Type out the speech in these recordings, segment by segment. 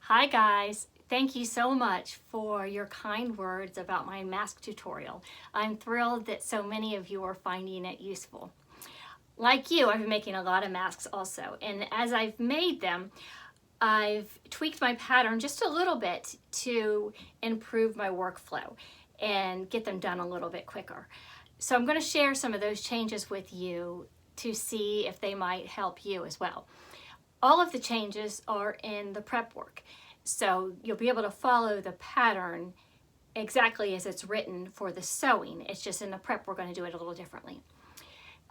Hi guys, thank you so much for your kind words about my mask tutorial. I'm thrilled that so many of you are finding it useful. Like you, I've been making a lot of masks also, and as I've made them, I've tweaked my pattern just a little bit to improve my workflow and get them done a little bit quicker. So I'm going to share some of those changes with you to see if they might help you as well. All of the changes are in the prep work, so you'll be able to follow the pattern exactly as it's written for the sewing. It's just in the prep we're going to do it a little differently.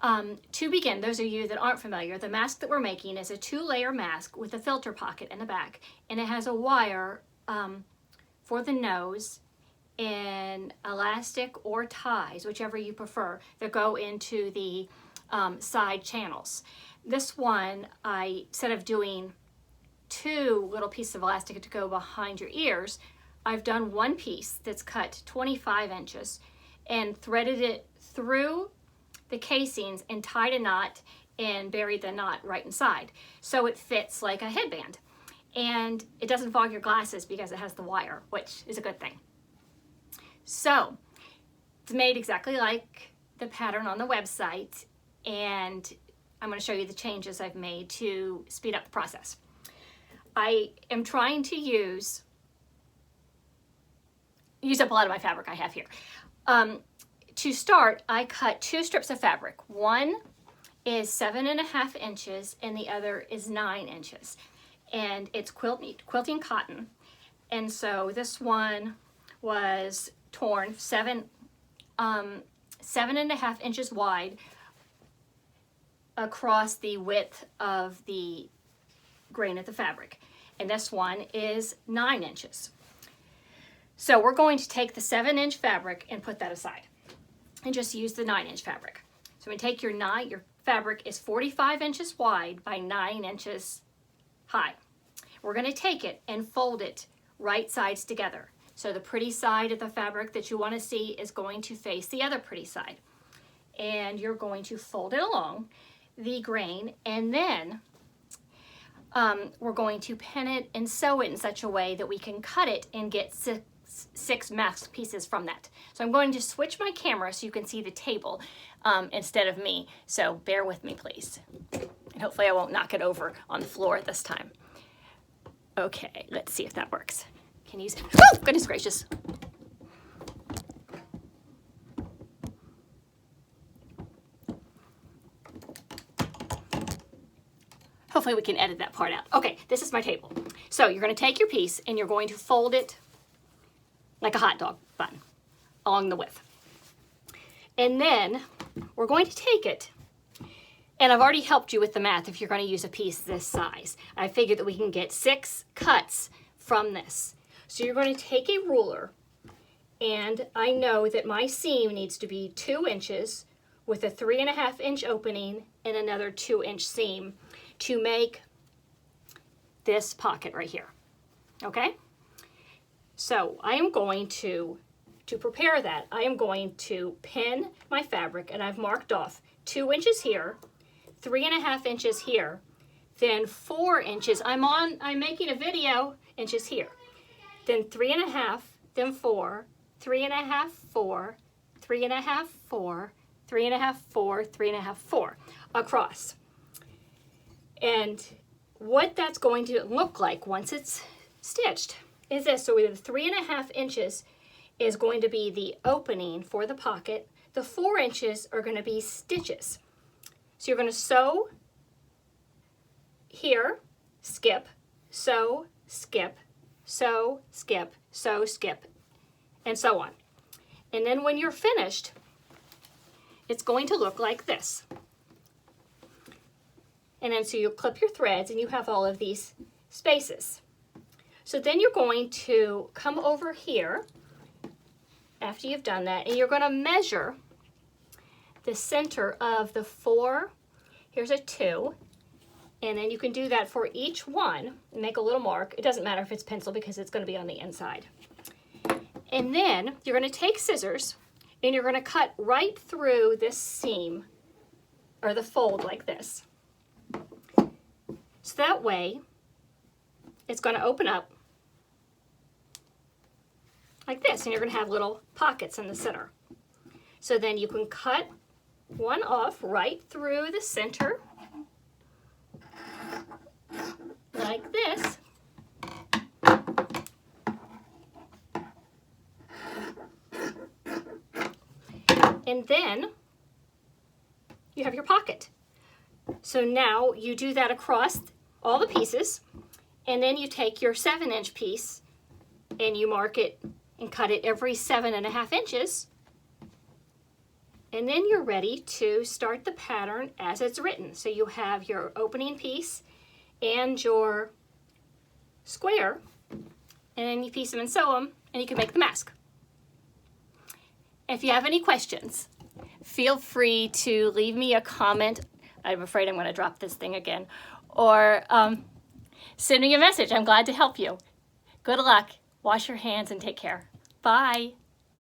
To begin, those of you that aren't familiar, the mask that we're making is a 2-layer mask with a filter pocket in the back, and it has a wire for the nose and elastic or ties, whichever you prefer, that go into the side channels. This one, instead of doing 2 little pieces of elastic to go behind your ears, I've done one piece that's cut 25 inches and threaded it through the casings and tied a knot and buried the knot right inside. So it fits like a headband. And it doesn't fog your glasses because it has the wire, which is a good thing. So it's made exactly like the pattern on the website, and I'm going to show you the changes I've made to speed up the process. I am trying to use up a lot of my fabric I have here. To start, I cut 2 strips of fabric. One is 7.5 inches and the other is 9 inches. And it's quilting cotton. And so this one was torn 7.5 inches wide across the width of the grain of the fabric. And this one is 9 inches. So we're going to take the 7-inch fabric and put that aside and just use the 9-inch fabric. So when you take your fabric is 45 inches wide by 9 inches high. We're going to take it and fold it right sides together. So the pretty side of the fabric that you want to see is going to face the other pretty side. And you're going to fold it along the grain, and then we're going to pin it and sew it in such a way that we can cut it and get 6 mask pieces from that. So I'm going to switch my camera so you can see the table instead of me. So bear with me, please. And hopefully I won't knock it over on the floor this time. Okay, let's see if that works. Can you see? Oh, goodness gracious. Hopefully we can edit that part out. Okay, this is my table. So you're going to take your piece and you're going to fold it like a hot dog bun along the width. And then we're going to take it, and I've already helped you with the math if you're going to use a piece this size. I figured that we can get 6 cuts from this. So you're going to take a ruler, and I know that my seam needs to be 2 inches with a 3.5 inch opening and another 2-inch seam to make this pocket right here. Okay? So I am going to prepare that, I am going to pin my fabric, and I've marked off 2 inches here, 3.5 inches here, then 4 inches. I'm making a video, inches here. Then 3.5, then 4, 3.5, 4, 3.5, 4, 3.5, 4, 3.5, 4 across. And what that's going to look like once it's stitched is this. So the 3.5 inches is going to be the opening for the pocket. The 4 inches are going to be stitches. So you're going to sew here, skip, sew, skip, sew, skip, sew, skip, and so on. And then when you're finished, it's going to look like this. And then so you'll clip your threads and you have all of these spaces. So then you're going to come over here after you've done that, and you're going to measure the center of the 4. Here's a 2, and then you can do that for each one and make a little mark. It doesn't matter if it's pencil because it's going to be on the inside. And then you're going to take scissors and you're going to cut right through this seam or the fold like this. So that way it's going to open up like this, and you're going to have little pockets in the center. So then you can cut one off right through the center, like this. And then you have your pocket. So now you do that across all the pieces, and then you take your 7-inch piece and you mark it and cut it every 7.5 inches. And then you're ready to start the pattern as it's written. So you have your opening piece and your square, and then you piece them and sew them, and you can make the mask. If you have any questions, feel free to leave me a comment. I'm afraid I'm going to drop this thing again. Or send me a message. I'm glad to help you. Good luck. Wash your hands and take care. Bye.